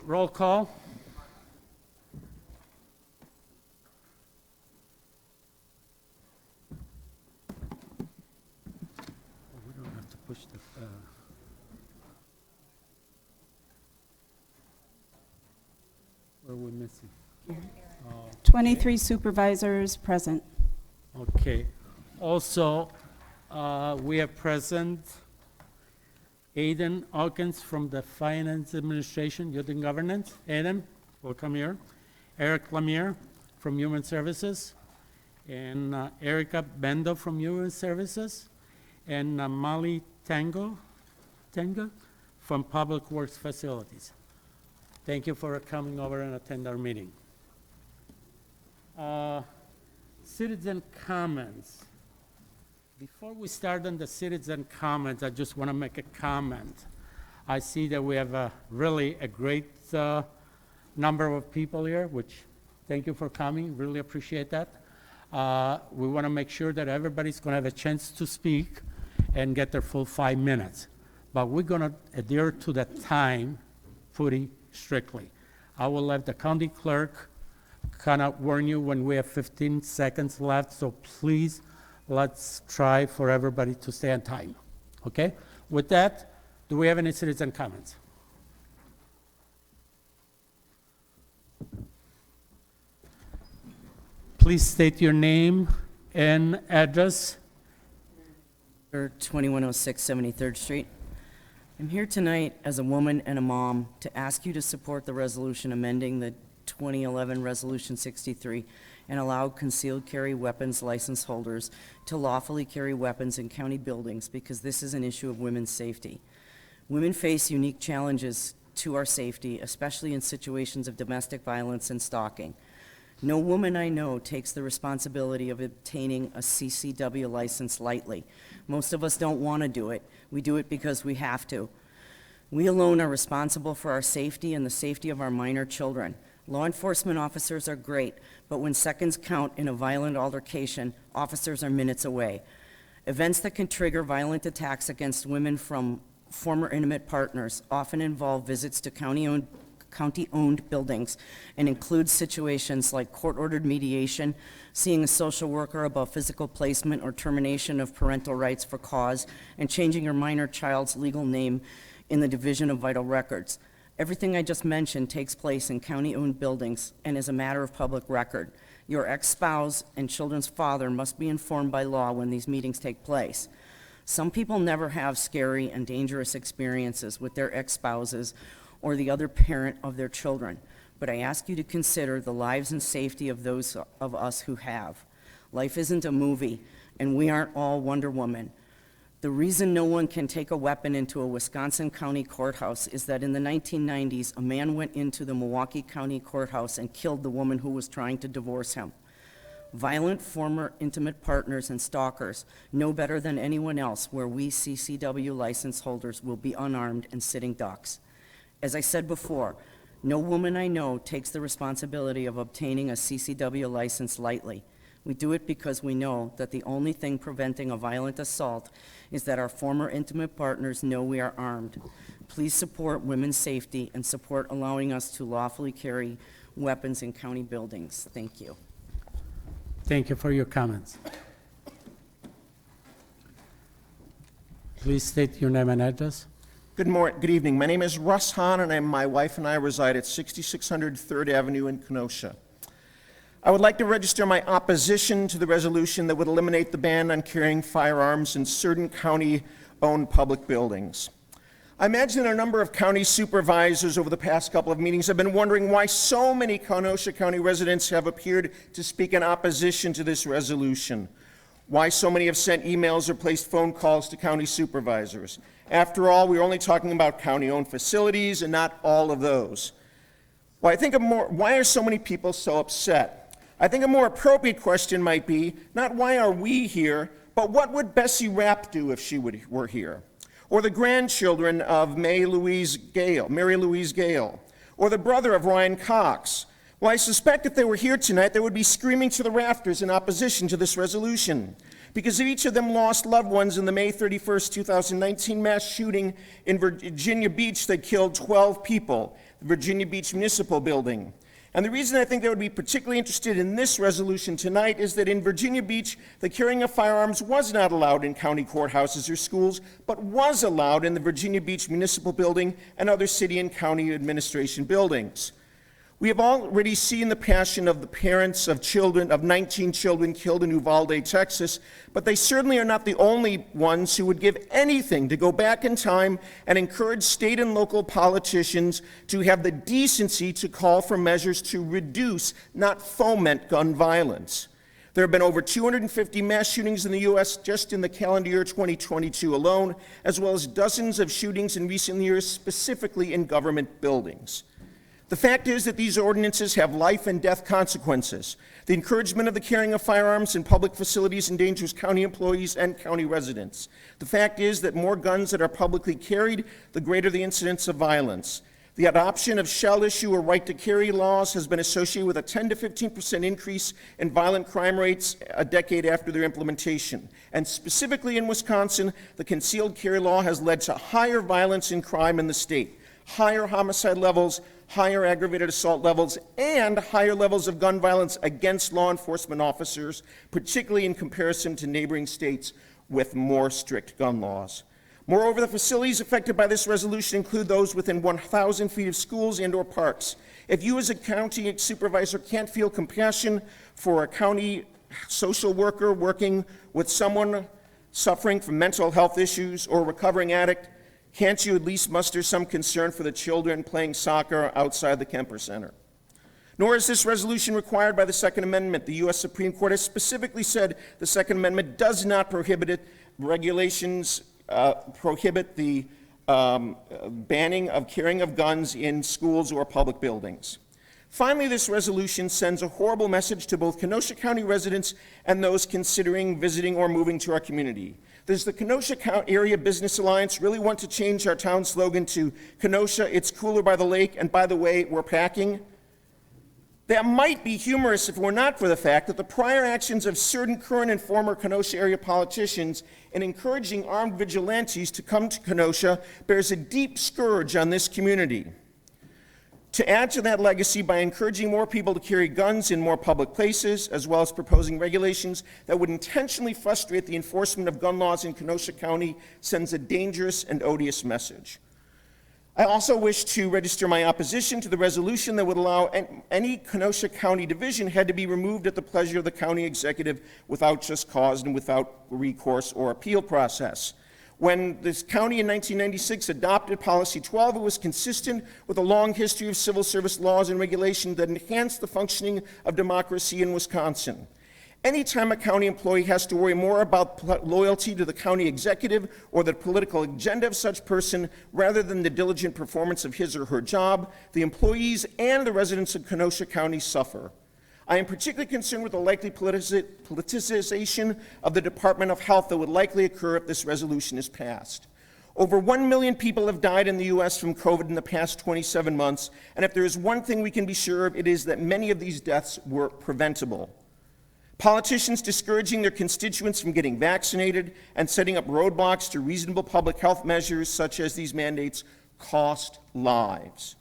Roll call. We don't have to push the... 23 supervisors present. Okay. Also, we have present Diane Hawkins from the Finance Administration, Youth and Governance. Adam, welcome here. Eric Lemire from Human Services, and Erica Bendo from Human Services, and Molly Tanga from Public Works Facilities. Thank you for coming over and attend our meeting. Citizen comments. Before we start on the citizen comments, I just want to make a comment. I see that we have a great number of people here, which thank you for coming, really appreciate that. We want to make sure that everybody's going to have a chance to speak and get their full 5 minutes. But we're going to adhere to the time pretty strictly. I will let the county clerk kind of warn you when we have 15 seconds left, so please, let's try for everybody to stay on time, okay? With that, do we have any citizen comments? Please state your name and address. 2106 73rd Street. I'm here tonight as a woman and a mom to ask you to support the resolution amending the 2011 Resolution 63 and allow concealed carry weapons license holders to lawfully carry weapons in county buildings, because this is an issue of women's safety. Women face unique challenges to our safety, especially in situations of domestic violence and stalking. No woman I know takes the responsibility of obtaining a CCW license lightly. Most of us don't want to do it. We do it because we have to. We alone are responsible for our safety and the safety of our minor children. Law enforcement officers are great, but when seconds count in a violent altercation, officers are minutes away. Events that can trigger violent attacks against women from former intimate partners often involve visits to county-owned buildings and include situations like court-ordered mediation, seeing a social worker about physical placement or termination of parental rights for cause, and changing your minor child's legal name in the Division of Vital Records. Everything I just mentioned takes place in county-owned buildings and is a matter of public record. Your ex-spouse and children's father must be informed by law when these meetings take place. Some people never have scary and dangerous experiences with their ex-spouses or the other parent of their children, but I ask you to consider the lives and safety of those of us who have. Life isn't a movie, and we aren't all Wonder Woman. The reason no one can take a weapon into a Wisconsin County courthouse is that in the 1990s, a man went into the Milwaukee County courthouse and killed the woman who was trying to divorce him. Violent former intimate partners and stalkers know better than anyone else where we CCW license holders will be unarmed and sitting ducks. As I said before, no woman I know takes the responsibility of obtaining a CCW license lightly. We do it because we know that the only thing preventing a violent assault is that our former intimate partners know we are armed. Please support women's safety and support allowing us to lawfully carry weapons in county buildings. Thank you. Thank you for your comments. Please state your name and address. Good evening. My name is Russ Hahn, and my wife and I reside at 6600 3rd Avenue in Kenosha. I would like to register my opposition to the resolution that would eliminate the ban on carrying firearms in certain county-owned public buildings. I imagine a number of county supervisors over the past couple of meetings have been wondering why so many Kenosha County residents have appeared to speak in opposition to this resolution, why so many have sent emails or placed phone calls to county supervisors. After all, we're only talking about county-owned facilities and not all of those. Why are so many people so upset? I think a more appropriate question might be, not why are we here, but what would Bessie Rapp do if she were here? Or the grandchildren of Mary Louise Gale, or the brother of Ryan Cox. Well, I suspect if they were here tonight, they would be screaming to the rafters in opposition to this resolution, because each of them lost loved ones in the May 31st, 2019 mass shooting in Virginia Beach that killed 12 people. the Virginia Beach Municipal Building. And the reason I think they would be particularly interested in this resolution tonight is that in Virginia Beach, the carrying of firearms was not allowed in county courthouses or schools, but was allowed in the Virginia Beach Municipal Building and other city and county administration buildings. We have already seen the passion of the parents of 19 children killed in Uvalde, Texas, but they certainly are not the only ones who would give anything to go back in time and encourage state and local politicians to have the decency to call for measures to reduce, not foment, gun violence. There have been over 250 mass shootings in the U.S. just in the calendar year 2022 alone, as well as dozens of shootings in recent years, specifically in government buildings. The fact is that these ordinances have life and death consequences. The encouragement of the carrying of firearms in public facilities endangers county employees and county residents. The fact is that more guns that are publicly carried, the greater the incidence of violence. The adoption of shall issue or right to carry laws has been associated with a 10 to 15% increase in violent crime rates a decade after their implementation. And specifically in Wisconsin, the concealed carry law has led to higher violence and crime in the state, higher homicide levels, higher aggravated assault levels, and higher levels of gun violence against law enforcement officers, particularly in comparison to neighboring states with more strict gun laws. Moreover, the facilities affected by this resolution include those within 1,000 feet of schools and/or parks. If you as a county supervisor can't feel compassion for a county social worker working with someone suffering from mental health issues or a recovering addict, can't you at least muster some concern for the children playing soccer outside the Kemper Center? Nor is this resolution required by the Second Amendment. The U.S. Supreme Court has specifically said the Second Amendment does not prohibit it. Regulations prohibit the banning of carrying of guns in schools or public buildings. Finally, this resolution sends a horrible message to both Kenosha County residents and those considering visiting or moving to our community. Does the Kenosha Area Business Alliance really want to change our town slogan to Kenosha, it's cooler by the lake, and by the way, we're packing? That might be humorous if it were not for the fact that the prior actions of certain current and former Kenosha area politicians in encouraging armed vigilantes to come to Kenosha bears a deep scourge on this community. To add to that legacy by encouraging more people to carry guns in more public places, as well as proposing regulations that would intentionally frustrate the enforcement of gun laws in Kenosha County, sends a dangerous and odious message. I also wish to register my opposition to the resolution that would allow any Kenosha County division head to be removed at the pleasure of the county executive without just cause and without recourse or appeal process. When this county in 1996 adopted Policy 12, it was consistent with a long history of civil service laws and regulations that enhanced the functioning of democracy in Wisconsin. Anytime a county employee has to worry more about loyalty to the county executive or the political agenda of such person rather than the diligent performance of his or her job, the employees and the residents of Kenosha County suffer. I am particularly concerned with the likely politicization of the Department of Health that would likely occur if this resolution is passed. Over 1 million people have died in the U.S. from COVID in the past 27 months, and if there is one thing we can be sure of, it is that many of these deaths were preventable. Politicians discouraging their constituents from getting vaccinated and setting up roadblocks to reasonable public health measures such as these mandates cost lives.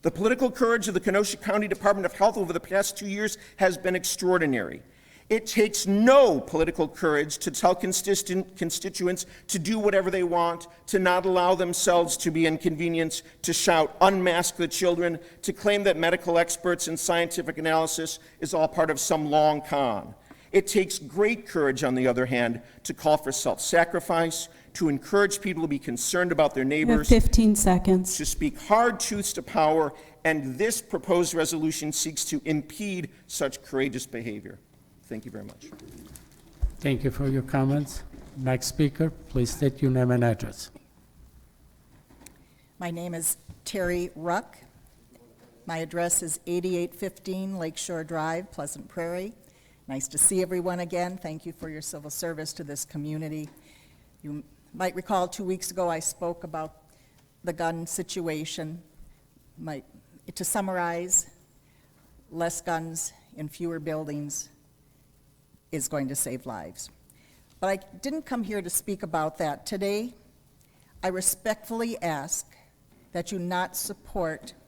The political courage of the Kenosha County Department of Health over the past 2 years has been extraordinary. It takes no political courage to tell constituents to do whatever they want, to not allow themselves to be inconvenienced, to shout, unmask the children, to claim that medical experts and scientific analysis is all part of some long con. It takes great courage, on the other hand, to call for self-sacrifice, to encourage people to be concerned about their You have neighbors, 15 seconds. to speak hard truths to power, and this proposed resolution seeks to impede such courageous behavior. Thank you very much. Thank you for your comments. Next speaker, please state your name and address. My name is Terry Ruck. My address is 8815 Lakeshore Drive, Pleasant Prairie. Nice to see everyone again. Thank you for your civil service to this community. You might recall 2 weeks ago I spoke about the gun situation. To summarize, less guns in fewer buildings is going to save lives. But I didn't come here to speak about that. Today, I respectfully ask that you not support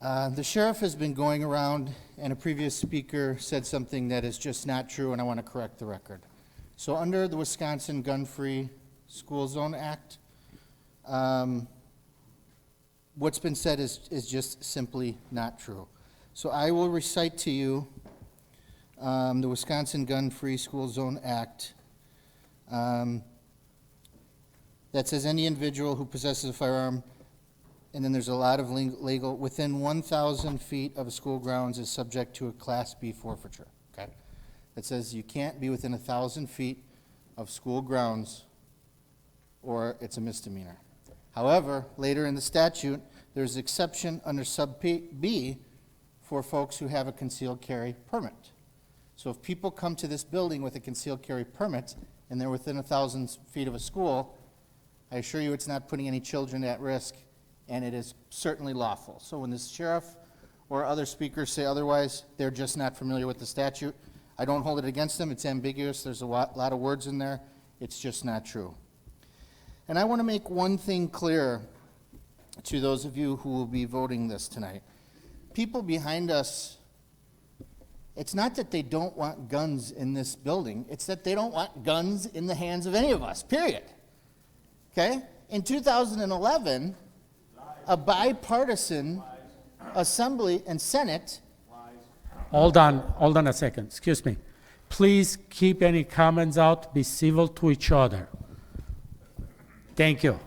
The sheriff has been going around, and a previous speaker said something that is just not true, and I want to correct the record. So under the Wisconsin Gun-Free School Zone Act, what's been said is just simply not true. So I will recite to you the Wisconsin Gun-Free School Zone Act that says any individual who possesses a firearm, and then there's a lot of legal, within 1,000 feet of a school grounds is subject to a Class B forfeiture, okay? That says you can't be within 1,000 feet of school grounds or it's a misdemeanor. However, later in the statute, there's exception under sub B for folks who have a concealed carry permit. So if people come to this building with a concealed carry permit and they're within 1,000 feet of a school, I assure you it's not putting any children at risk, and it is certainly lawful. So when the sheriff or other speakers say otherwise, they're just not familiar with the statute. I don't hold it against them. It's ambiguous. There's a lot of words in there. It's just not true. And I want to make one thing clear to those of you who will be voting this tonight. People behind us, it's not that they don't want guns in this building. It's that they don't want guns in the hands of any of us, period. Okay? In 2011, a bipartisan Assembly and Senate. Hold on a second, excuse me. Please keep any comments out, be civil to each other. Thank you.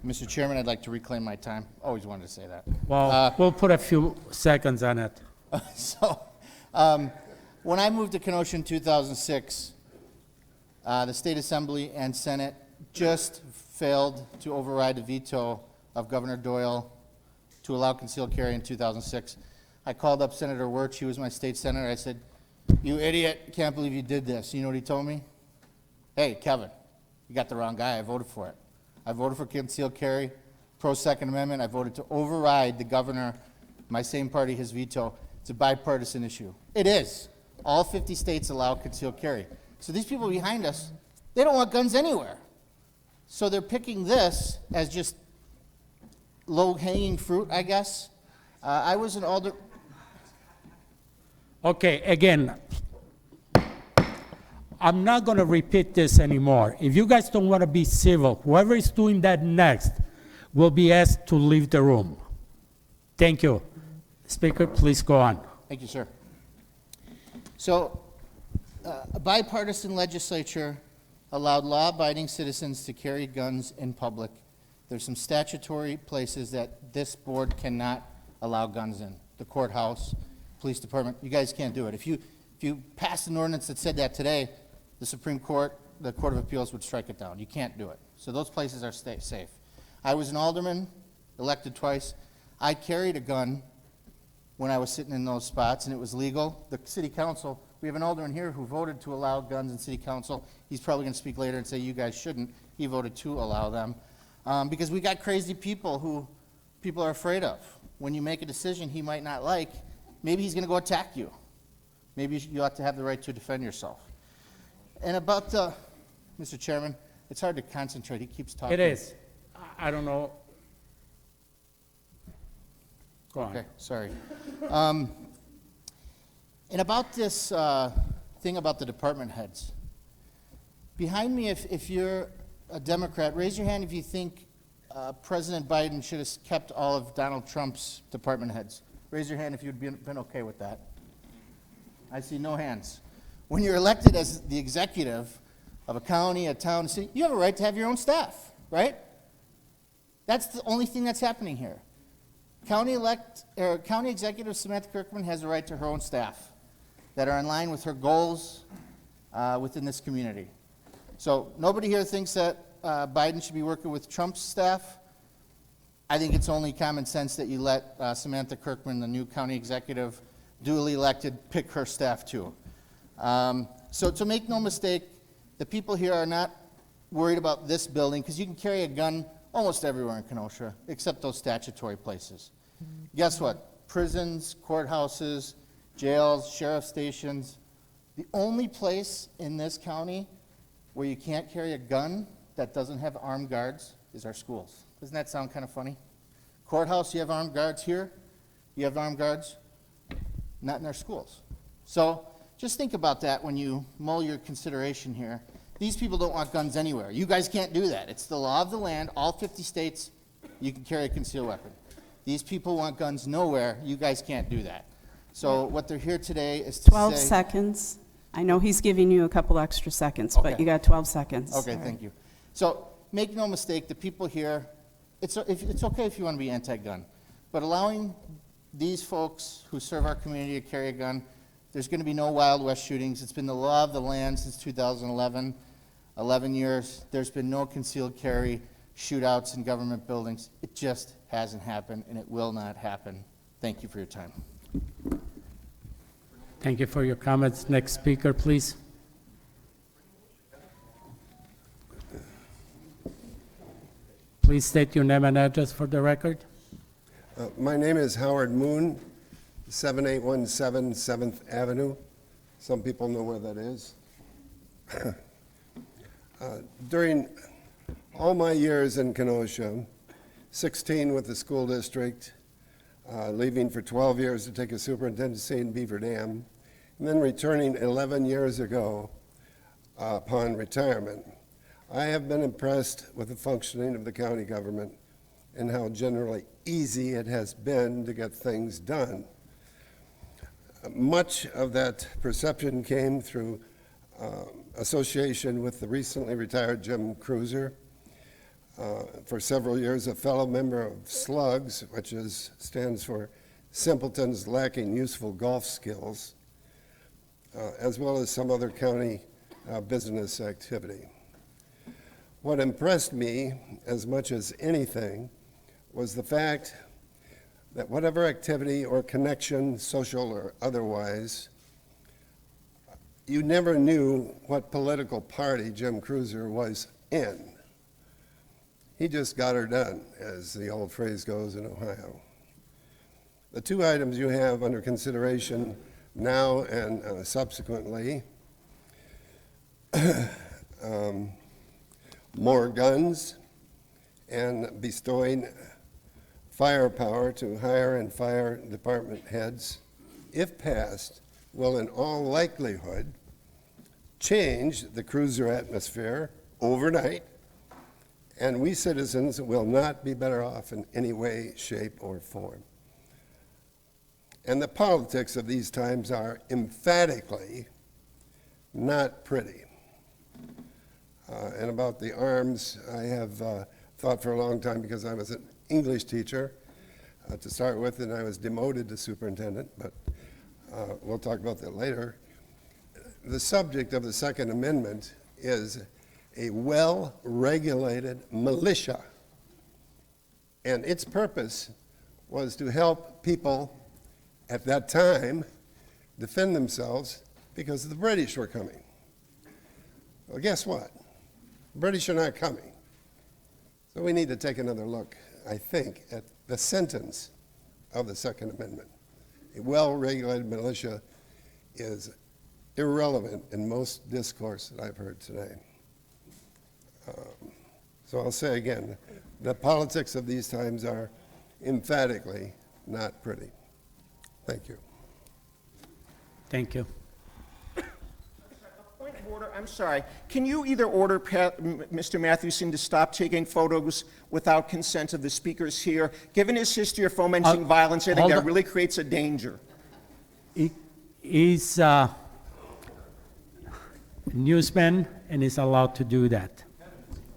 Mr. Chairman, I'd like to reclaim my time. Always wanted to say that. Well, we'll put a few seconds on it. So, when I moved to Kenosha in 2006, the State Assembly and Senate just failed to override the veto of Governor Doyle to allow concealed carry in 2006. I called up Senator Wirch, he was my state senator. I said, "You idiot, can't believe you did this." You know what he told me? "Hey, Kevin, you got the wrong guy. I voted for it. I voted for concealed carry, pro-Second Amendment. I voted to override the governor, my same party, his veto. It's a bipartisan issue." It is. All 50 states allow concealed carry. So these people behind us, they don't want guns anywhere. So they're picking this as just low-hanging fruit, I guess. I was an alder. Okay, again, I'm not going to repeat this anymore. If you guys don't want to be civil, whoever is doing that next will be asked to leave the room. Thank you. Speaker, please go on. Thank you, sir. So, a bipartisan legislature allowed law-abiding citizens to carry guns in public. There's some statutory places that this board cannot allow guns in. The courthouse, police department, you guys can't do it. If you passed an ordinance that said that today, the Supreme Court, the Court of Appeals would strike it down. You can't do it. So those places are safe. I was an alderman, elected twice. I carried a gun when I was sitting in those spots, and it was legal. The city council, we have an alderman here who voted to allow guns in city council. He's probably going to speak later and say you guys shouldn't. He voted to allow them. Because we got crazy people who people are afraid of. When you make a decision he might not like, maybe he's going to go attack you. Maybe you ought to have the right to defend yourself. And about the, Mr. Chairman, it's hard to concentrate. He keeps talking. It is. I don't know. Go on. Okay, sorry. And about this thing about the department heads. Behind me, if you're a Democrat, raise your hand if you think President Biden should have kept all of Donald Trump's department heads. Raise your hand if you'd been okay with that. I see no hands. When you're elected as the executive of a county, a town, a city, you have a right to have your own staff, right? That's the only thing that's happening here. County Executive Samantha Kirkman has a right to her own staff that are in line with her goals within this community. So nobody here thinks that Biden should be working with Trump's staff. I think it's only common sense that you let Samantha Kirkman, the new county executive, duly elected, pick her staff too. So to make no mistake, the people here are not worried about this building because you can carry a gun almost everywhere in Kenosha except those statutory places. Guess what? Prisons, courthouses, jails, sheriff stations. The only place in this county where you can't carry a gun that doesn't have armed guards is our schools. Doesn't that sound kind of funny? Courthouse, you have armed guards here. You have armed guards? Not in our schools. So just think about that when you mull your consideration here. These people don't want guns anywhere. You guys can't do that. It's the law of the land. All 50 states, you can carry a concealed weapon. These people want guns nowhere. You guys can't do that. So what they're here today is to 12 say... seconds. I know he's giving you a couple extra seconds, but Okay. you got 12 seconds. Okay, thank you. So make no mistake, the people here, it's okay if you want to be anti-gun, but allowing these folks who serve our community to carry a gun, there's going to be no Wild West shootings. It's been the law of the land since 2011, 11 years. There's been no concealed carry shootouts in government buildings. It just hasn't happened, and it will not happen. Thank you for your time. Thank you for your comments. Next speaker, please. Please state your name and address for the record. My name is Howard Moon, 7817 7th Avenue. Some people know where that is. During all my years in Kenosha, 16 with the school district, leaving for 12 years to take a superintendency in Beaver Dam, and then returning 11 years ago upon retirement, I have been impressed with the functioning of the county government and how generally easy it has been to get things done. Much of that perception came through association with the recently retired Jim Cruiser, for several years a fellow member of SLUGS, which stands for Simpletons Lacking Useful Golf Skills, as well as some other county business activity. What impressed me as much as anything was the fact that whatever activity or connection, social or otherwise, you never knew what political party Jim Cruiser was in. He just got her done, as the old phrase goes in Ohio. The two items you have under consideration now and subsequently, more guns and bestowing firepower to hire and fire department heads, if passed, will in all likelihood change the cruiser atmosphere overnight, and we citizens will not be better off in any way, shape, or form. And the politics of these times are emphatically not pretty. And about the arms, I have thought for a long time, because I was an English teacher to start with, and I was demoted to superintendent, but we'll talk about that later. The subject of the Second Amendment is a well-regulated militia, and its purpose was to help people at that time defend themselves because the British were coming. Well, guess what? The British are not coming. So we need to take another look, I think, at the sentence of the Second Amendment. A well-regulated militia is irrelevant in most discourse that I've heard today. So I'll say again, the politics of these times are emphatically not pretty. Thank you. Thank you. Point of order, I'm sorry. Can you either order Mr. Matheson to stop taking photos without consent of the speakers here? Given his history of fomenting violence, I think hold that on. really creates a danger. He's a newsman, and he's allowed to do that.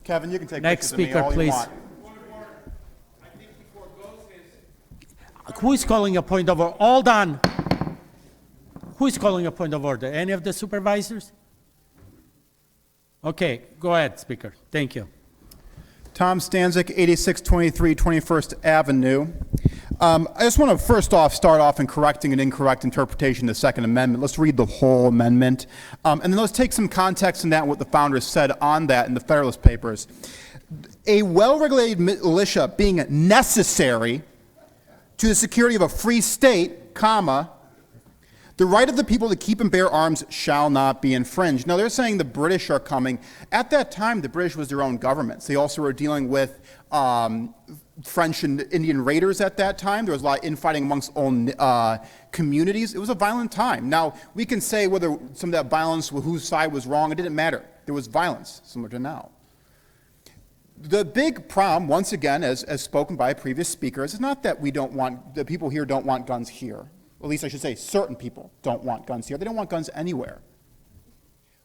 Kevin, you can take Next pictures of me speaker, all you please. want. Who is calling a point of order? Hold on. Who is calling a point of order? Any of the supervisors? Okay, go ahead, Speaker. Thank you. Tom Stanczyk, 8623 21st Avenue. I just want to first off start off in correcting an incorrect interpretation of the Second Amendment. Let's read the whole amendment. And then let's take some context in that and what the founders said on that in the Federalist Papers. A well-regulated militia being necessary to the security of a free state, comma, The right of the people to keep and bear arms shall not be infringed. Now, they're saying the British are coming. At that time, the British was their own governments. They also were dealing with French and Indian raiders at that time. There was a lot of infighting amongst own communities. It was a violent time. Now, we can say whether some of that violence, whose side was wrong, it didn't matter. There was violence, similar to now. The big problem, once again, as spoken by previous speakers, is not that the people here don't want guns here. At least I should say certain people don't want guns here. They don't want guns anywhere.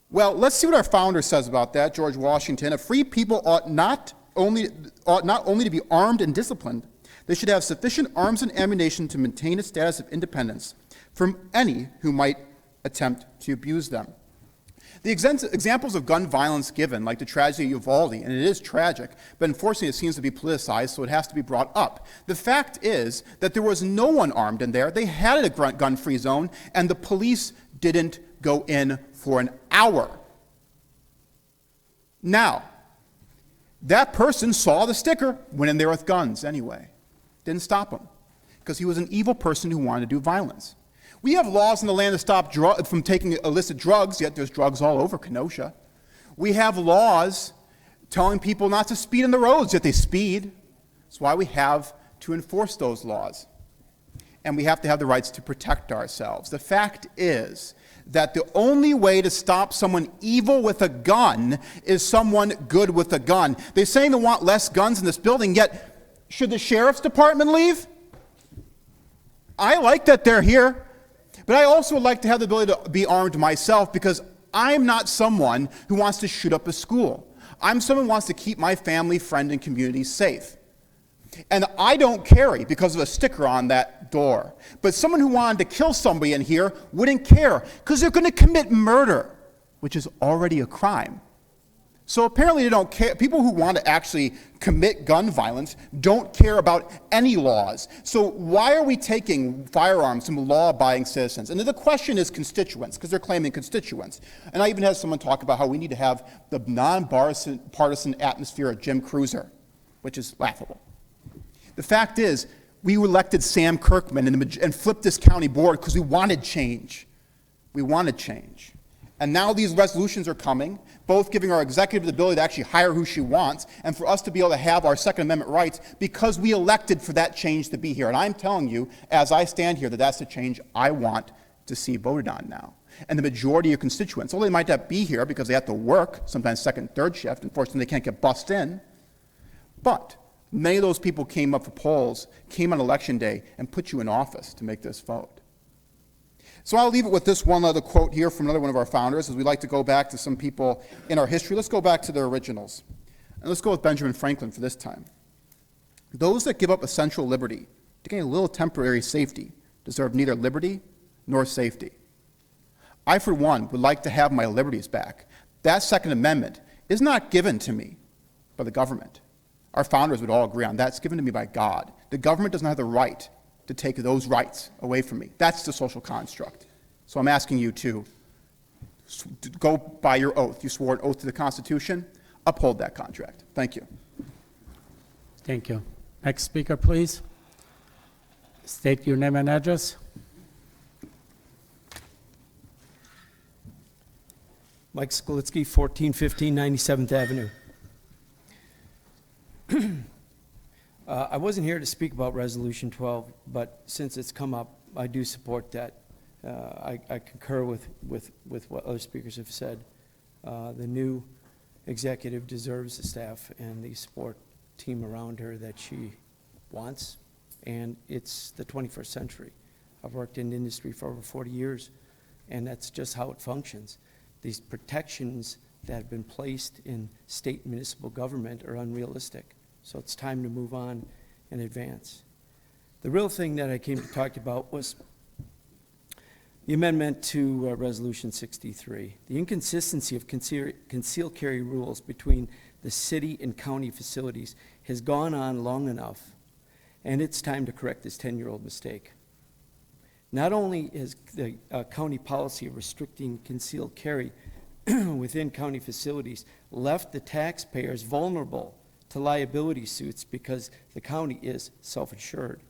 Well, let's see what our founder says about that, George Washington. A free people ought not only to be armed and disciplined, they should have sufficient arms and ammunition to maintain a status of independence from any who might attempt to abuse them. The examples of gun violence given, like the tragedy of Uvalde, and it is tragic, but unfortunately it seems to be politicized, so it has to be brought up. The fact is that there was no one armed in there. They had a gun-free zone, and the police didn't go in for an hour. Now, that person saw the sticker, went in there with guns anyway. Didn't stop him, because he was an evil person who wanted to do violence. We have laws in the land to stop from taking illicit drugs, yet there's drugs all over Kenosha. We have laws telling people not to speed on the roads, yet they speed. That's why we have to enforce those laws. And we have to have the rights to protect ourselves. The fact is that the only way to stop someone evil with a gun is someone good with a gun. They're saying they want less guns in this building, yet should the sheriff's department leave? I like that they're here. But I also would like to have the ability to be armed myself, because I'm not someone who wants to shoot up a school. I'm someone who wants to keep my family, friend, and community safe. And I don't carry because of a sticker on that door. But someone who wanted to kill somebody in here wouldn't care, because they're going to commit murder, which is already a crime. So apparently they don't care. People who want to actually commit gun violence don't care about any laws. So why are we taking firearms from law-abiding citizens? And the question is constituents, because they're claiming constituents. And I even had someone talk about how we need to have the non-partisan atmosphere of Jim Cruiser, which is laughable. The fact is, we elected Sam Kirkman and flipped this county board because we wanted change. We wanted change. And now these resolutions are coming, both giving our executive the ability to actually hire who she wants, and for us to be able to have our Second Amendment rights, because we elected for that change to be here. And I'm telling you, as I stand here, that that's the change I want to see voted on now. And the majority of constituents, although they might not be here because they have to work, sometimes second, third shift, unfortunately they can't get bussed in, but many of those people came up for polls, came on election day, and put you in office to make this vote. So I'll leave it with this one other quote here from another one of our founders, as we like to go back to some people in our history. Let's go back to their originals. And let's go with Benjamin Franklin for this time. Those that give up essential liberty to gain a little temporary safety deserve neither liberty nor safety. I, for one, would like to have my liberties back. That Second Amendment is not given to me by the government. Our founders would all agree on that. It's given to me by God. The government doesn't have the right to take those rights away from me. That's the social construct. So I'm asking you to go by your oath. You swore an oath to the Constitution. Uphold that contract. Thank you. Thank you. Next speaker, please. State your name and address. Mike Skolitsky, 1415 97th Avenue. I wasn't here to speak about Resolution 12, but since it's come up, I do support that. I concur with what other speakers have said. The new executive deserves the staff and the support team around her that she wants, and it's the 21st century. I've worked in the industry for over 40 years, and that's just how it functions. These protections that have been placed in state and municipal government are unrealistic. So it's time to move on and advance. The real thing that I came to talk about was the amendment to Resolution 63. The inconsistency of concealed carry rules between the city and county facilities has gone on long enough, and it's time to correct this 10-year-old mistake. Not only is the county policy of restricting concealed carry within county facilities left the taxpayers vulnerable to liability suits because the county is self-insured,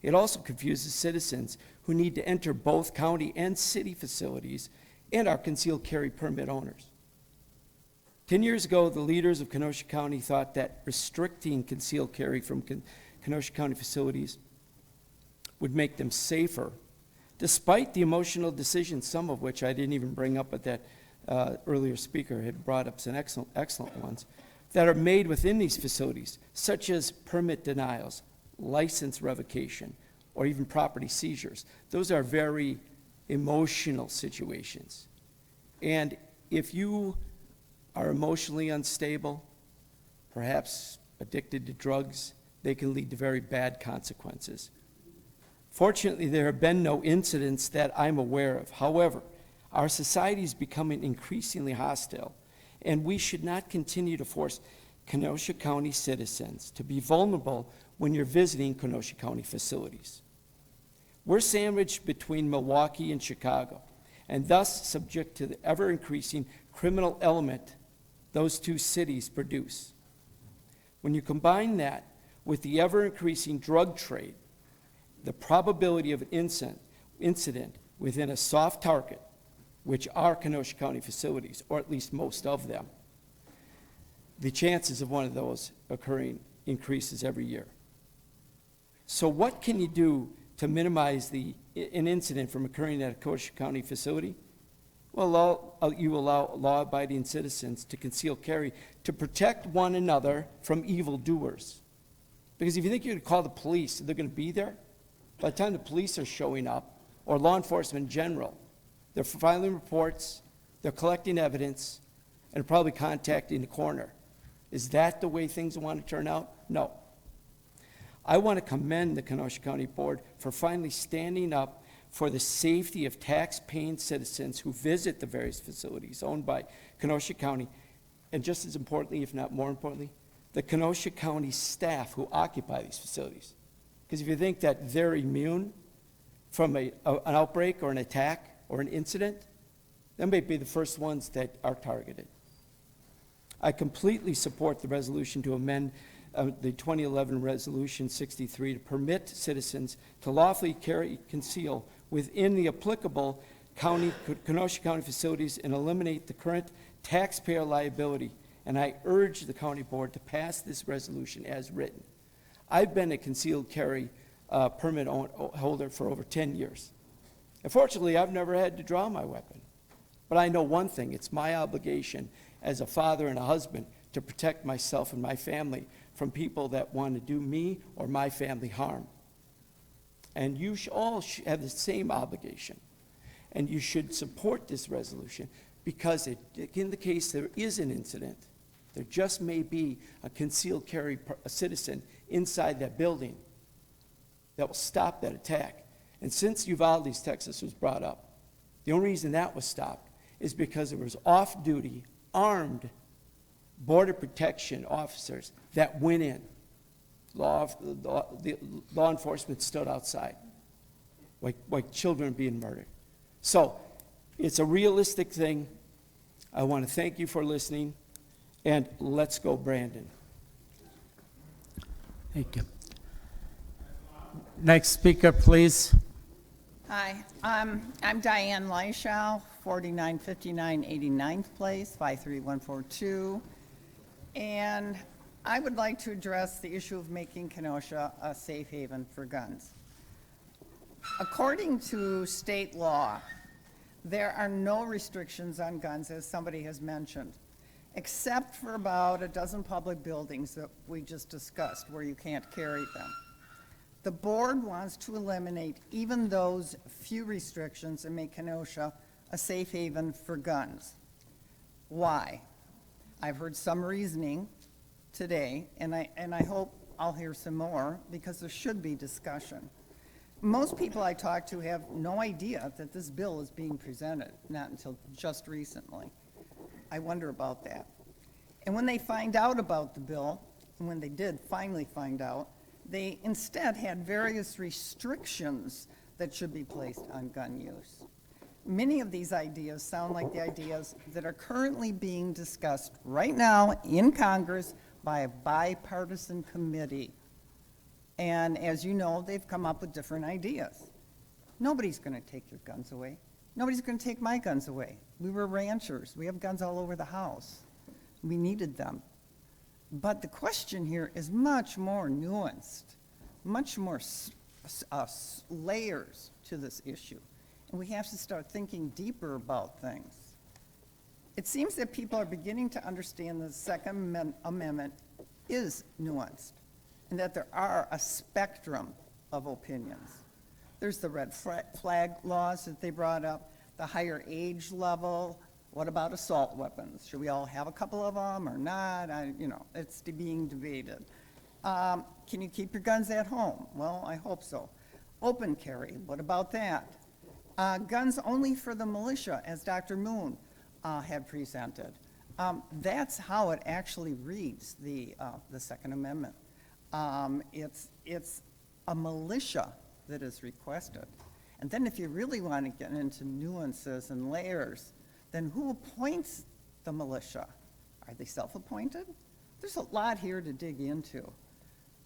It also confuses citizens who need to enter both county and city facilities and are concealed carry permit owners. 10 years ago, the leaders of Kenosha County thought that restricting concealed carry from Kenosha County facilities would make them safer, despite the emotional decisions, some of which I didn't even bring up, but that earlier speaker had brought up some excellent ones, that are made within these facilities, such as permit denials, license revocation, or even property seizures. Those are very emotional situations. And if you are emotionally unstable, perhaps addicted to drugs, they can lead to very bad consequences. Fortunately, there have been no incidents that I'm aware of. However, our society is becoming increasingly hostile, and we should not continue to force Kenosha County citizens to be vulnerable when you're visiting Kenosha County facilities. We're sandwiched between Milwaukee and Chicago, and thus subject to the ever-increasing criminal element those two cities produce. When you combine that with the ever-increasing drug trade, the probability of an incident within a soft target, which are Kenosha County facilities, or at least most of them, the chances of one of those occurring increases every year. So what can you do to minimize an incident from occurring at a Kenosha County facility? Well, you allow law-abiding citizens to conceal carry to protect one another from evildoers. Because if you think you're going to call the police, they're going to be there. By the time the police are showing up, or law enforcement in general, they're filing reports, they're collecting evidence, and probably contacting the coroner. Is that the way things want to turn out? No. I want to commend the Kenosha County Board for finally standing up for the safety of tax-paying citizens who visit the various facilities owned by Kenosha County, and just as importantly, if not more importantly, the Kenosha County staff who occupy these facilities. Because if you think that they're immune from an outbreak or an attack or an incident, they may be the first ones that are targeted. I completely support the resolution to amend the 2011 Resolution 63 to permit citizens to lawfully carry, conceal within the applicable Kenosha County facilities and eliminate the current taxpayer liability. And I urge the county board to pass this resolution as written. I've been a concealed carry permit holder for over 10 years. Unfortunately, I've never had to draw my weapon. But I know one thing, it's my obligation as a father and a husband to protect myself and my family from people that want to do me or my family harm. And you all have the same obligation. And you should support this resolution because in the case there is an incident, there just may be a concealed carry citizen inside that building that will stop that attack. And since Uvalde, Texas was brought up, the only reason that was stopped is because there was off-duty, armed border protection officers that went in. The law enforcement stood outside, like children being murdered. So it's a realistic thing. I want to thank you for listening, and let's go, Brandon. Thank you. Next speaker, please. Hi, I'm Diane Lauscher, 4959 89th Place, 53142. And I would like to address the issue of making Kenosha a safe haven for guns. According to state law, there are no restrictions on guns, as somebody has mentioned, except for about a dozen public buildings that we just discussed where you can't carry them. The board wants to eliminate even those few restrictions and make Kenosha a safe haven for guns. Why? I've heard some reasoning today, and I hope I'll hear some more because there should be discussion. Most people I talk to have no idea that this bill is being presented, not until just recently. I wonder about that. And when they find out about the bill, and when they did finally find out, they instead had various restrictions that should be placed on gun use. Many of these ideas sound like the ideas that are currently being discussed right now in Congress by a bipartisan committee. And as you know, they've come up with different ideas. Nobody's going to take your guns away. Nobody's going to take my guns away. We were ranchers. We have guns all over the house. We needed them. But the question here is much more nuanced, much more layers to this issue. And we have to start thinking deeper about things. It seems that people are beginning to understand the Second Amendment is nuanced, and that there are a spectrum of opinions. There's the red flag laws that they brought up, the higher age level. What about assault weapons? Should we all have a couple of them or not? It's being debated. Can you keep your guns at home? Well, I hope so. Open carry, what about that? Guns only for the militia, as Dr. Moon had presented. That's how it actually reads, the Second Amendment. It's a militia that is requested. And then if you really want to get into nuances and layers, then who appoints the militia? Are they self-appointed? There's a lot here to dig into.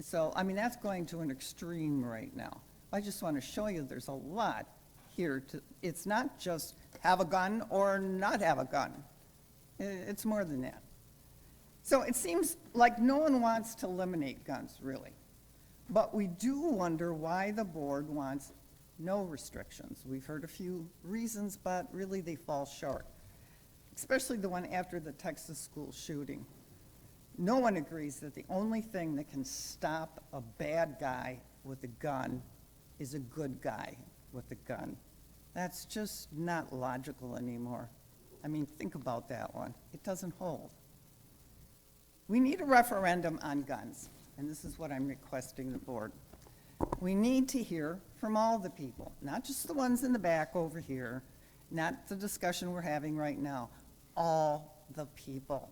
So, that's going to an extreme right now. I just want to show you there's a lot here. It's not just have a gun or not have a gun. It's more than that. So it seems like no one wants to eliminate guns, really. But we do wonder why the board wants no restrictions. We've heard a few reasons, but really they fall short, especially the one after the Texas school shooting. No one agrees that the only thing that can stop a bad guy with a gun is a good guy with a gun. That's just not logical anymore. Think about that one. It doesn't hold. We need a referendum on guns, and this is what I'm requesting the board. We need to hear from all the people, not just the ones in the back over here, not the discussion we're having right now, all the people.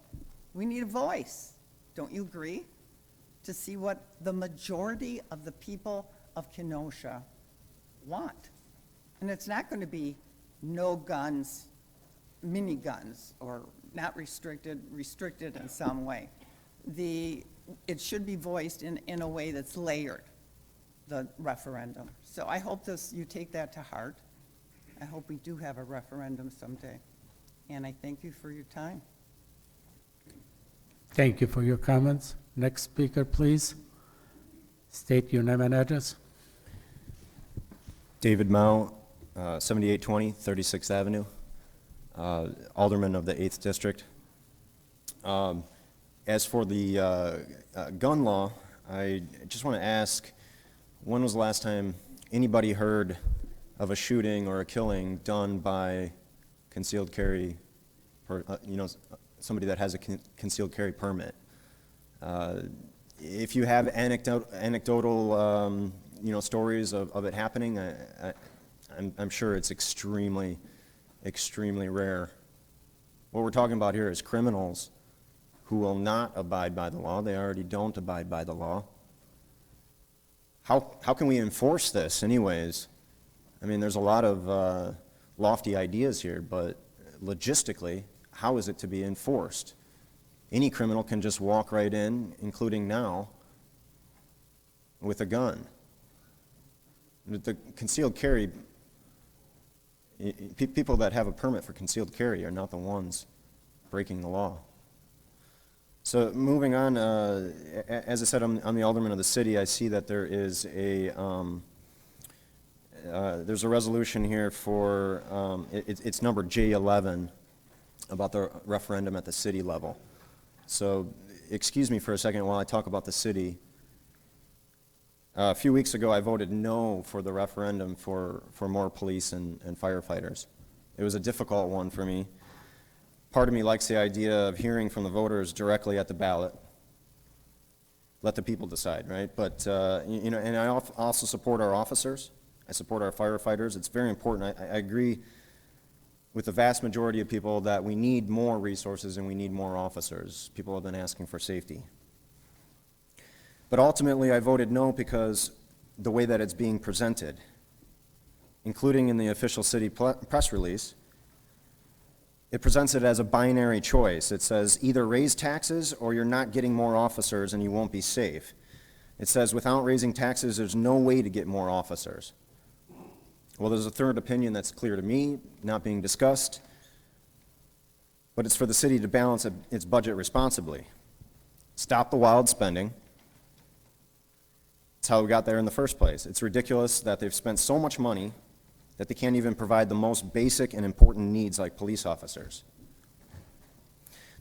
We need a voice, don't you agree? To see what the majority of the people of Kenosha want. And it's not going to be no guns, miniguns, or not restricted in some way. It should be voiced in a way that's layered, the referendum. So I hope you take that to heart. I hope we do have a referendum someday. And I thank you for your time. Thank you for your comments. Next speaker, please. State your name and address. David Mao, 7820 36th Avenue, Alderman of the 8th District. As for the gun law, I just want to ask, when was the last time anybody heard of a shooting or a killing done by concealed carry, somebody that has a concealed carry permit? If you have anecdotal stories of it happening, I'm sure it's extremely, extremely rare. What we're talking about here is criminals who will not abide by the law. They already don't abide by the law. How can we enforce this anyways? There's a lot of lofty ideas here, but logistically, how is it to be enforced? Any criminal can just walk right in, including now, with a gun. The concealed carry, people that have a permit for concealed carry are not the ones breaking the law. So moving on, as I said, I'm the alderman of the city. I see that there is there's a resolution here for, it's number J11, about the referendum at the city level. So excuse me for a second while I talk about the city. A few weeks ago, I voted no for the referendum for more police and firefighters. It was a difficult one for me. Part of me likes the idea of hearing from the voters directly at the ballot. Let the people decide, right? But, and I also support our officers. I support our firefighters. It's very important. I agree with the vast majority of people that we need more resources and we need more officers. People have been asking for safety. But ultimately, I voted no because the way that it's being presented, including in the official city press release, it presents it as a binary choice. It says either raise taxes or you're not getting more officers and you won't be safe. It says, without raising taxes, there's no way to get more officers. Well, there's a third opinion that's clear to me, not being discussed, but it's for the city to balance its budget responsibly. Stop the wild spending. That's how we got there in the first place. It's ridiculous that they've spent so much money that they can't even provide the most basic and important needs like police officers.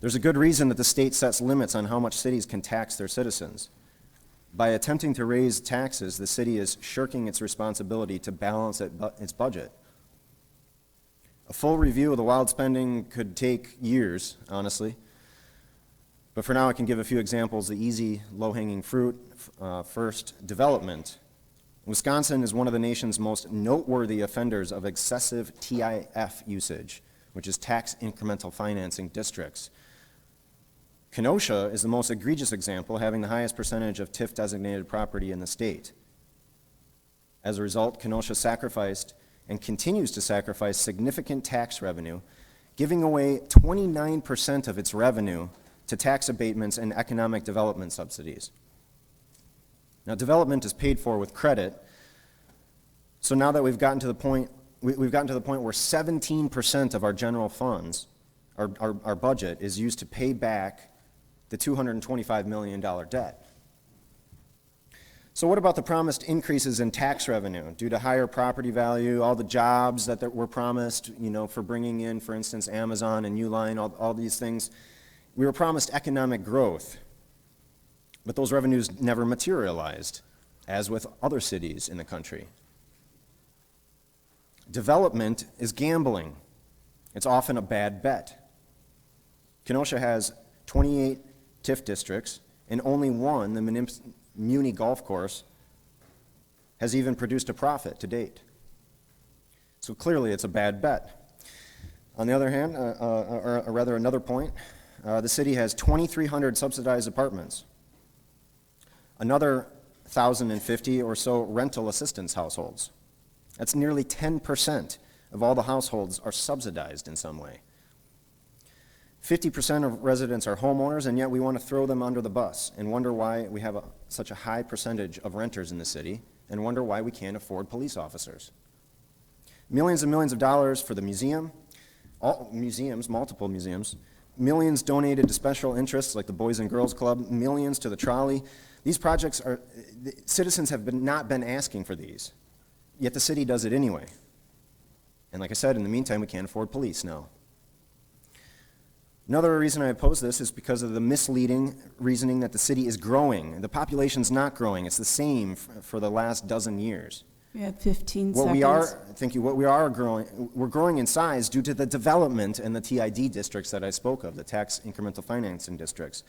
There's a good reason that the state sets limits on how much cities can tax their citizens. By attempting to raise taxes, the city is shirking its responsibility to balance its budget. A full review of the wild spending could take years, honestly. But for now, I can give a few examples, the easy, low-hanging fruit. First, development. Wisconsin is one of the nation's most noteworthy offenders of excessive TIF usage, which is tax incremental financing districts. Kenosha is the most egregious example, having the highest percentage of TIF-designated property in the state. As a result, Kenosha sacrificed and continues to sacrifice significant tax revenue, giving away 29% of its revenue to tax abatements and economic development subsidies. Now, development is paid for with credit, so now that we've gotten to the point where 17% of our general funds, our budget, is used to pay back the $225 million debt. So what about the promised increases in tax revenue due to higher property value, all the jobs that were promised, for bringing in, for instance, Amazon and Uline, all these things? We were promised economic growth, but those revenues never materialized, as with other cities in the country. Development is gambling. It's often a bad bet. Kenosha has 28 TIF districts, and only one, the Muni Golf Course, has even produced a profit to date. So clearly it's a bad bet. On the other hand, or rather another point, the city has 2,300 subsidized apartments, another 1,050 or so rental assistance households. That's nearly 10% of all the households are subsidized in some way. 50% of residents are homeowners, and yet we want to throw them under the bus and wonder why we have such a high percentage of renters in the city and wonder why we can't afford police officers. Millions and millions of dollars for the museum, multiple museums, millions donated to special interests like the Boys and Girls Club, millions to the trolley. These projects citizens have not been asking for these, yet the city does it anyway. And like I said, in the meantime, we can't afford police now. Another reason I oppose this is because of the misleading reasoning that the city is growing. The population's not growing. It's the same for the last dozen years. We have 15 What seconds. we are growing, we're growing in size due to the development in the TID districts that I spoke of, the tax incremental financing districts.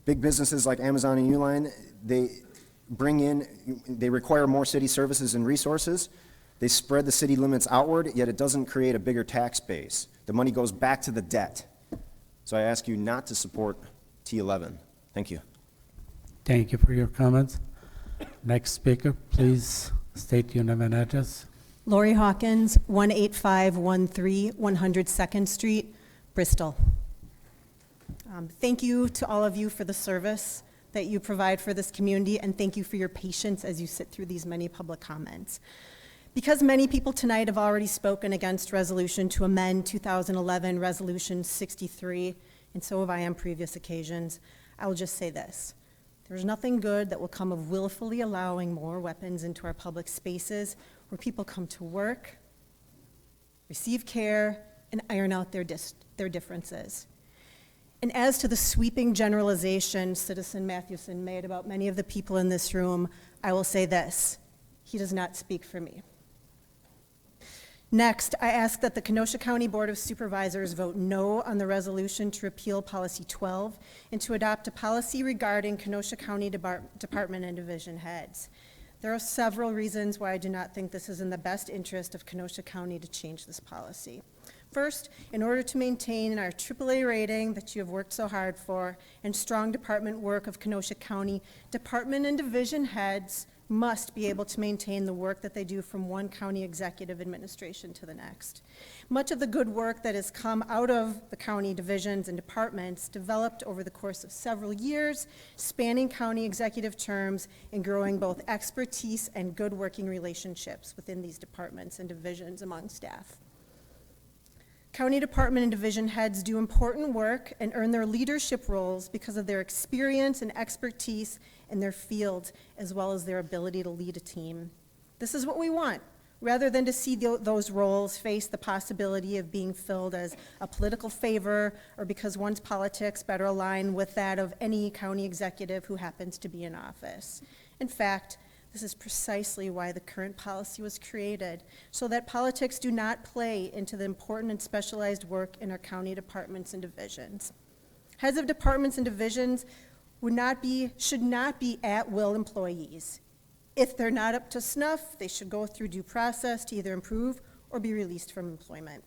Big businesses like Amazon and Uline, they require more city services and resources. They spread the city limits outward, yet it doesn't create a bigger tax base. The money goes back to the debt. So I ask you not to support T11. Thank you. Thank you for your comments. Next speaker, please state your name and address. Laurie Hawkins, 18513 102nd Street, Bristol. Thank you to all of you for the service that you provide for this community, and thank you for your patience as you sit through these many public comments. Because many people tonight have already spoken against resolution to amend 2011 Resolution 63, and so have I on previous occasions, I will just say this. There's nothing good that will come of willfully allowing more weapons into our public spaces where people come to work, receive care, and iron out their differences. And as to the sweeping generalization Citizen Matheson made about many of the people in this room, I will say this. He does not speak for me. Next, I ask that the Kenosha County Board of Supervisors vote no on the resolution to repeal Policy 12 and to adopt a policy regarding Kenosha County Department and Division heads. There are several reasons why I do not think this is in the best interest of Kenosha County to change this policy. First, in order to maintain our AAA rating that you have worked so hard for and strong department work of Kenosha County, department and division heads must be able to maintain the work that they do from one county executive administration to the next. Much of the good work that has come out of the county divisions and departments developed over the course of several years, spanning county executive terms and growing both expertise and good working relationships within these departments and divisions among staff. County department and division heads do important work and earn their leadership roles because of their experience and expertise in their field, as well as their ability to lead a team. This is what we want, rather than to see those roles face the possibility of being filled as a political favor or because one's politics better align with that of any county executive who happens to be in office. In fact, this is precisely why the current policy was created, so that politics do not play into the important and specialized work in our county departments and divisions. Heads of departments and divisions should not be at-will employees. If they're not up to snuff, they should go through due process to either improve or be released from employment.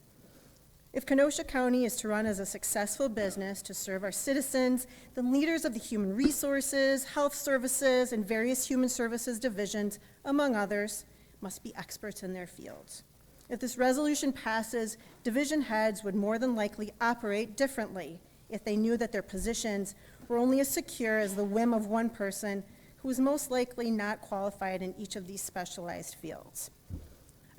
If Kenosha County is to run as a successful business to serve our citizens, then leaders of the human resources, health services, and various human services divisions, among others, must be experts in their fields. If this resolution passes, division heads would more than likely operate differently if they knew that their positions were only as secure as the whim of one person who is most likely not qualified in each of these specialized fields.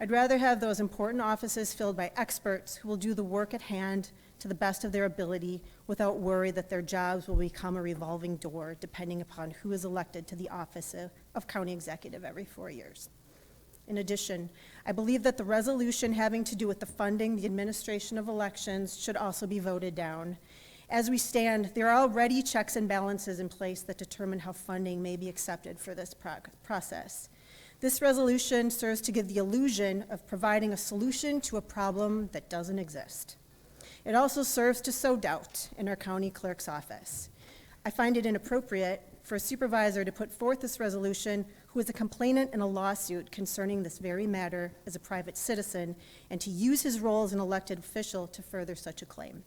I'd rather have those important offices filled by experts who will do the work at hand to the best of their ability without worry that their jobs will become a revolving door depending upon who is elected to the office of county executive every 4 years. In addition, I believe that the resolution having to do with the funding, the administration of elections should also be voted down. As we stand, there are already checks and balances in place that determine how funding may be accepted for this process. This resolution serves to give the illusion of providing a solution to a problem that doesn't exist. It also serves to sow doubt in our county clerk's office. I find it inappropriate for a supervisor to put forth this resolution who is a complainant in a lawsuit concerning this very matter as a private citizen and to use his role as an elected official to further such a claim.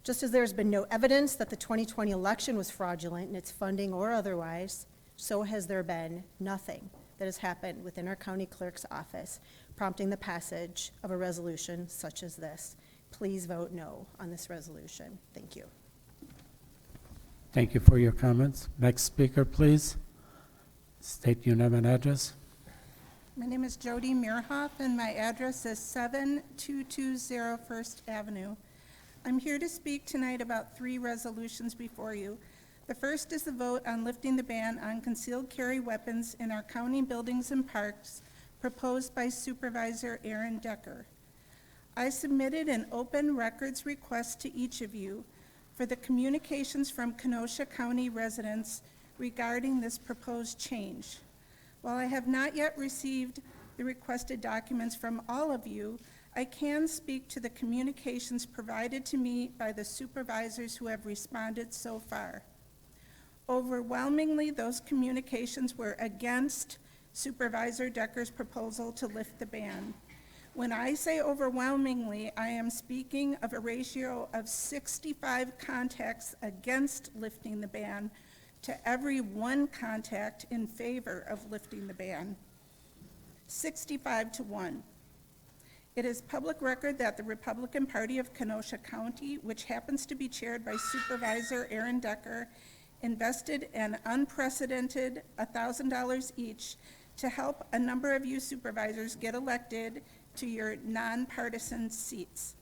Just as there has been no evidence that the 2020 election was fraudulent in its funding or otherwise, so has there been nothing that has happened within our county clerk's office, prompting the passage of a resolution such as this. Please vote no on this resolution. Thank you. Thank you for your comments. Next speaker, please. State your name and address. My name is Jody Meerhoff, and my address is 7220 First Avenue. I'm here to speak tonight about 3 resolutions before you. The first is the vote on lifting the ban on concealed carry weapons in our county buildings and parks, proposed by Supervisor Aaron Decker. I submitted an open records request to each of you for the communications from Kenosha County residents regarding this proposed change. While I have not yet received the requested documents from all of you, I can speak to the communications provided to me by the supervisors who have responded so far. Overwhelmingly, those communications were against Supervisor Decker's proposal to lift the ban. When I say overwhelmingly, I am speaking of a ratio of 65 contacts against lifting the ban to every 1 contact in favor of lifting the ban. 65 to 1. It is public record that the Republican Party of Kenosha County, which happens to be chaired by Supervisor Aaron Decker, invested an unprecedented $1,000 each to help a number of you supervisors get elected to your nonpartisan seats.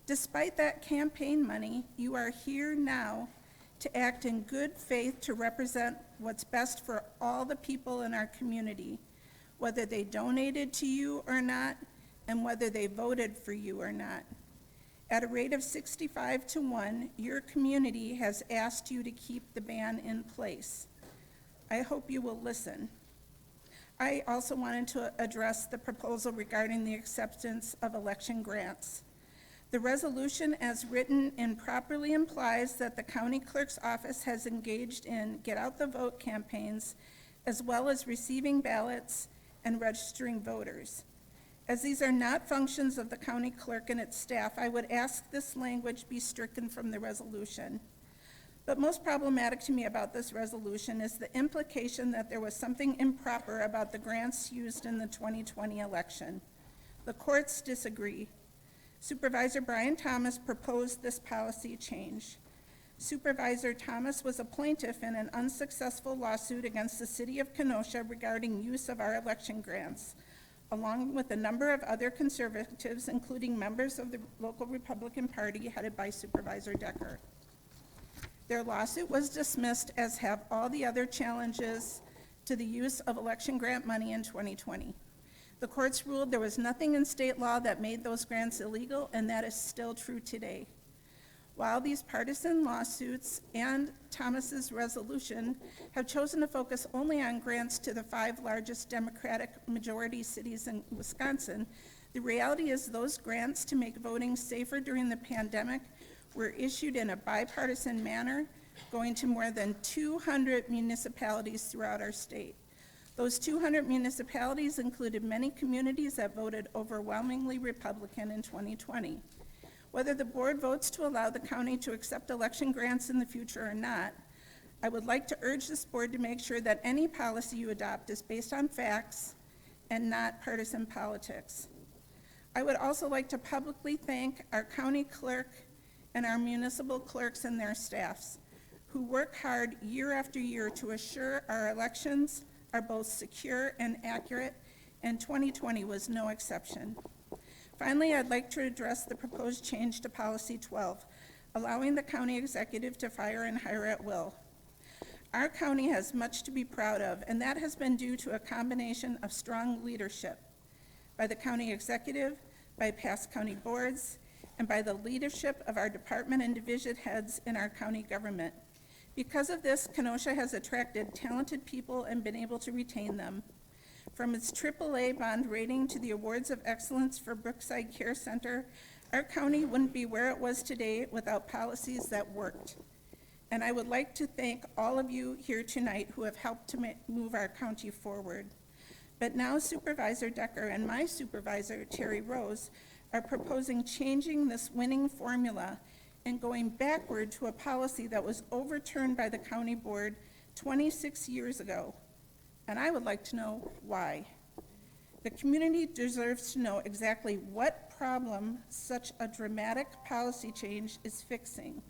Despite that campaign money, you are here now to act in good faith to represent what's best for all the people in our community, whether they donated to you or not, and whether they voted for you or not. At a rate of 65 to 1, your community has asked you to keep the ban in place. I hope you will listen. I also wanted to address the proposal regarding the acceptance of election grants. The resolution as written improperly implies that the county clerk's office has engaged in get out the vote campaigns, as well as receiving ballots and registering voters. As these are not functions of the county clerk and its staff, I would ask this language be stricken from the resolution. But most problematic to me about this resolution is the implication that there was something improper about the grants used in the 2020 election. The courts disagree. Supervisor Brian Thomas proposed this policy change. Supervisor Thomas was a plaintiff in an unsuccessful lawsuit against the city of Kenosha regarding use of our election grants, along with a number of other conservatives, including members of the local Republican Party headed by Supervisor Decker. Their lawsuit was dismissed, as have all the other challenges to the use of election grant money in 2020. The courts ruled there was nothing in state law that made those grants illegal, and that is still true today. While these partisan lawsuits and Thomas's resolution have chosen to focus only on grants to the 5 largest Democratic majority cities in Wisconsin, the reality is those grants to make voting safer during the pandemic were issued in a bipartisan manner, going to more than 200 municipalities throughout our state. Those 200 municipalities included many communities that voted overwhelmingly Republican in 2020. Whether the board votes to allow the county to accept election grants in the future or not, I would like to urge this board to make sure that any policy you adopt is based on facts and not partisan politics. I would also like to publicly thank our county clerk and our municipal clerks and their staffs, who work hard year after year to assure our elections are both secure and accurate, and 2020 was no exception. Finally, I'd like to address the proposed change to Policy 12, allowing the county executive to fire and hire at will. Our county has much to be proud of, and that has been due to a combination of strong leadership by the county executive, by past county boards, and by the leadership of our department and division heads in our county government. Because of this, Kenosha has attracted talented people and been able to retain them. From its AAA bond rating to the awards of excellence for Brookside Care Center, our county wouldn't be where it was today without policies that worked. And I would like to thank all of you here tonight who have helped to move our county forward. But now Supervisor Decker and my supervisor, Terry Rose, are proposing changing this winning formula and going backward to a policy that was overturned by the county board 26 years ago. And I would like to know why. The community deserves to know exactly what problem such a dramatic policy change is fixing.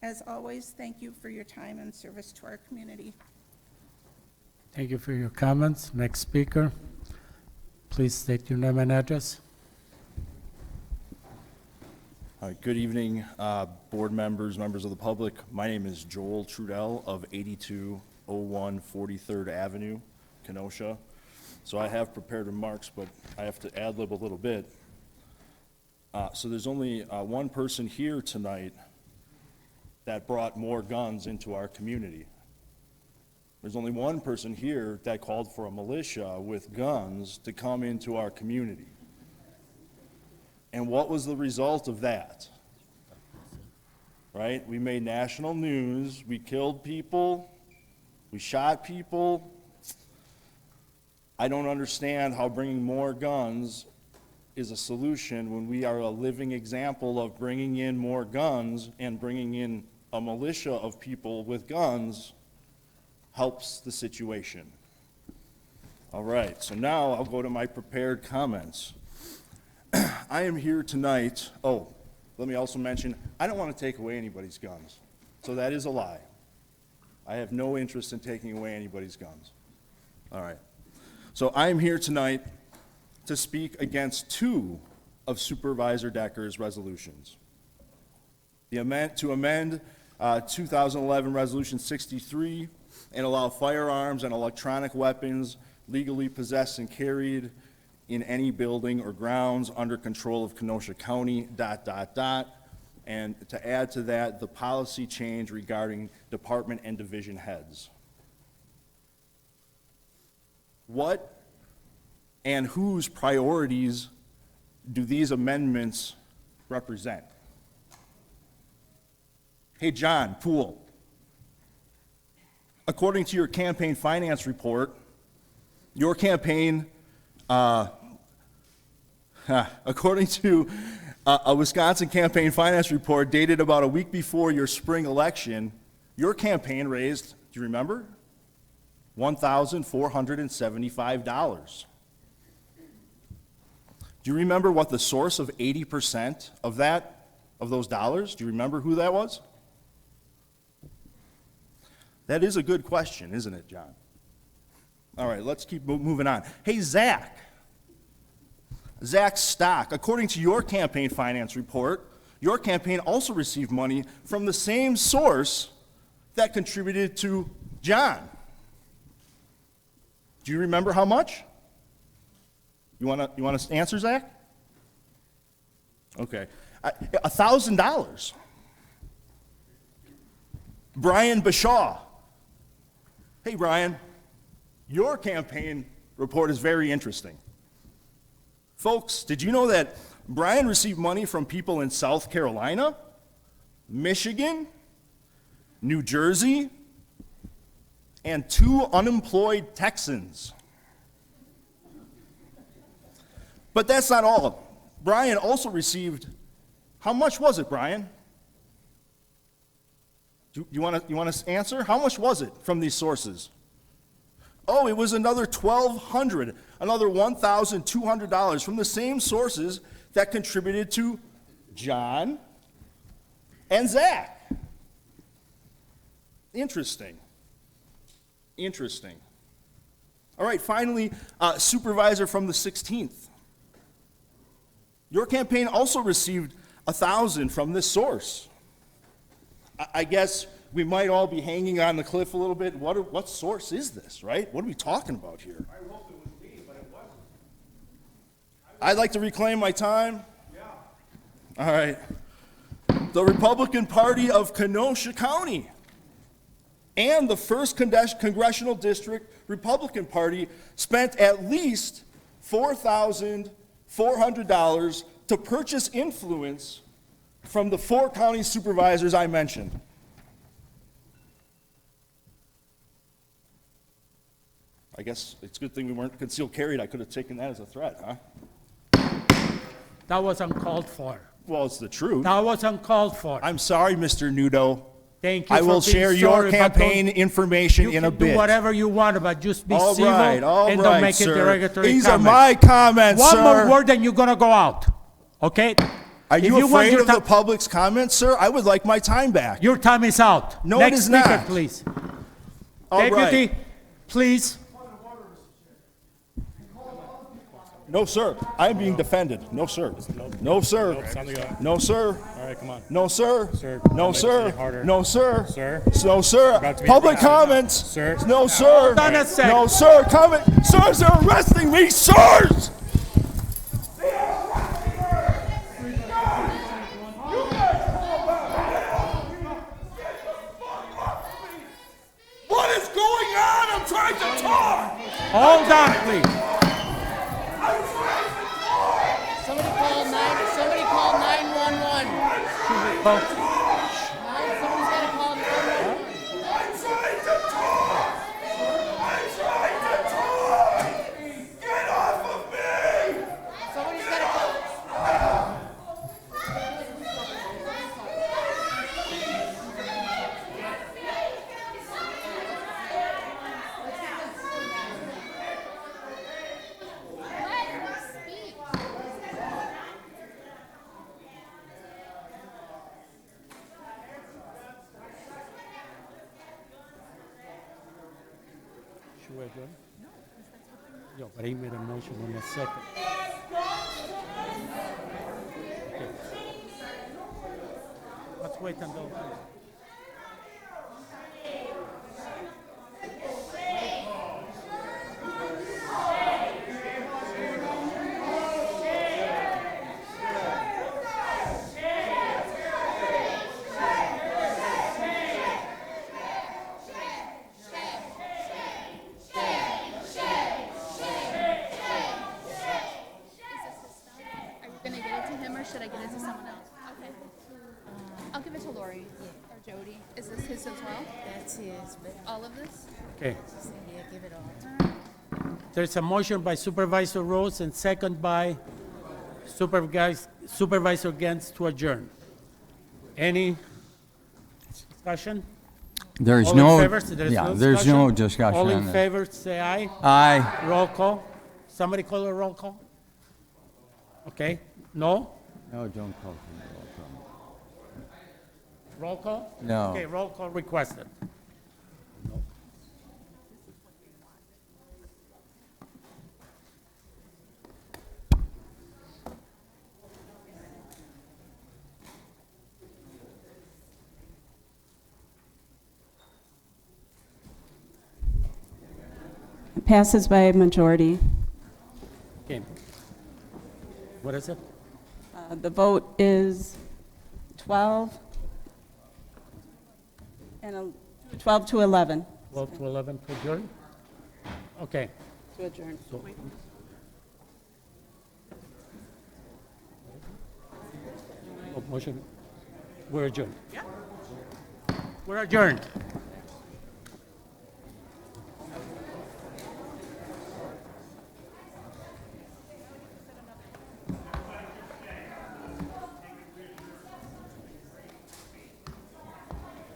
As always, thank you for your time and service to our community. Thank you for your comments. Next speaker. Please state your name and address. Good evening, board members, members of the public. My name is Joel Trudell of 8201 43rd Avenue, Kenosha. So I have prepared remarks, but I have to ad-lib a little bit. So there's only one person here tonight that brought more guns into our community. There's only one person here that called for a militia with guns to come into our community. And what was the result of that? Right? We made national news, we killed people, we shot people. I don't understand how bringing more guns is a solution when we are a living example of bringing in more guns and bringing in a militia of people with guns helps the situation. All right, so now I'll go to my prepared comments. I am here tonight, let me also mention, I don't want to take away anybody's guns. So that is a lie. I have no interest in taking away anybody's guns. All right. So I am here tonight to speak against 2 of Supervisor Decker's resolutions. To amend 2011 Resolution 63 and allow firearms and electronic weapons legally possessed and carried in any building or grounds under control of Kenosha County, ... And to add to that, the policy change regarding department and division heads. What and whose priorities do these amendments represent? Hey, John Poole, according to your campaign finance report, your campaign, according to A Wisconsin campaign finance report dated about a week before your spring election, your campaign raised, do you remember? $1,475. Do you remember what the source of 80% of those dollars? Do you remember who that was? That is a good question, isn't it, John? All right, let's keep moving on. Hey, Zach Stock, according to your campaign finance report, your campaign also received money from the same source that contributed to John. Do you remember how much? You want to answer, Zach? Okay. $1,000. Brian Bashaw. Hey, Brian, your campaign report is very interesting. Folks, did you know that Brian received money from people in South Carolina, Michigan, New Jersey, and 2 unemployed Texans? But that's not all. Brian also received, how much was it, Brian? You want to answer? How much was it from these sources? Oh, it was another $1,200, another $1,200 from the same sources that contributed to John and Zach. Interesting. Interesting. All right, finally, supervisor from the 16th. Your campaign also received $1,000 from this source. I guess we might all be hanging on the cliff a little bit. What source is this, right? What are we talking about here? I hope it was me, but it wasn't. I'd like to reclaim my time. Yeah. All right. The Republican Party of Kenosha County and the 1st Congressional District Republican Party spent at least $4,400 to purchase influence from the 4 county supervisors I mentioned. I guess it's a good thing we weren't concealed carried. I could have taken that as a threat, huh? That was uncalled for. Well, it's the truth. That was uncalled for. I'm sorry, Mr. Nudo. Thank you I for will being share your sorry, but campaign information in a You can do bit. whatever you want, but just be All civil right, and don't make it sir. derogatory These comments. are my comments, One sir. more word and you're gonna go out, okay? Are If you want afraid your of the public's comments, sir? I would like my time back. Your time is out. No, Next it is speaker, not. please. All Deputy, right. please. No, sir. I'm being defended. No, sir. No, sir. No, sir. All right, come on. No, sir. Sir, No, make it sir. harder. No, sir. Sir. No, sir. About to be Public arrested. comments. Sir. No, sir. Hold on a sec. No, sir. Comment. Sirs, they're arresting me. Sirs! What is going on? I'm trying to talk. Hold on, please. Somebody call 911. Somebody's got to call 911. I'm trying to talk. I'm trying to talk. Get off of me. Somebody's got to call. Should we adjourn? No, but he made a motion in a second. Okay. Let's wait until. Gonna give it to him, or should I give it to someone else? Okay. I'll give it to Laurie or Jody. Is this his as well? That's his, but All of this? Okay. yeah, give it all. There's a motion by Supervisor Rose and second by Supervisor against to adjourn. Any discussion? There's All in no, favor? So yeah, there's no discussion All in on that. favor, say aye. Aye. Roll call. Somebody call a roll call? Okay, no? No, don't call for Roll call? No. Okay, roll call requested. It passes by a majority. Okay. What is it? The vote is 12 to 11. 12 to 11 to adjourn? Okay. To adjourn. So- Oh, motion, we're adjourned. We're adjourned.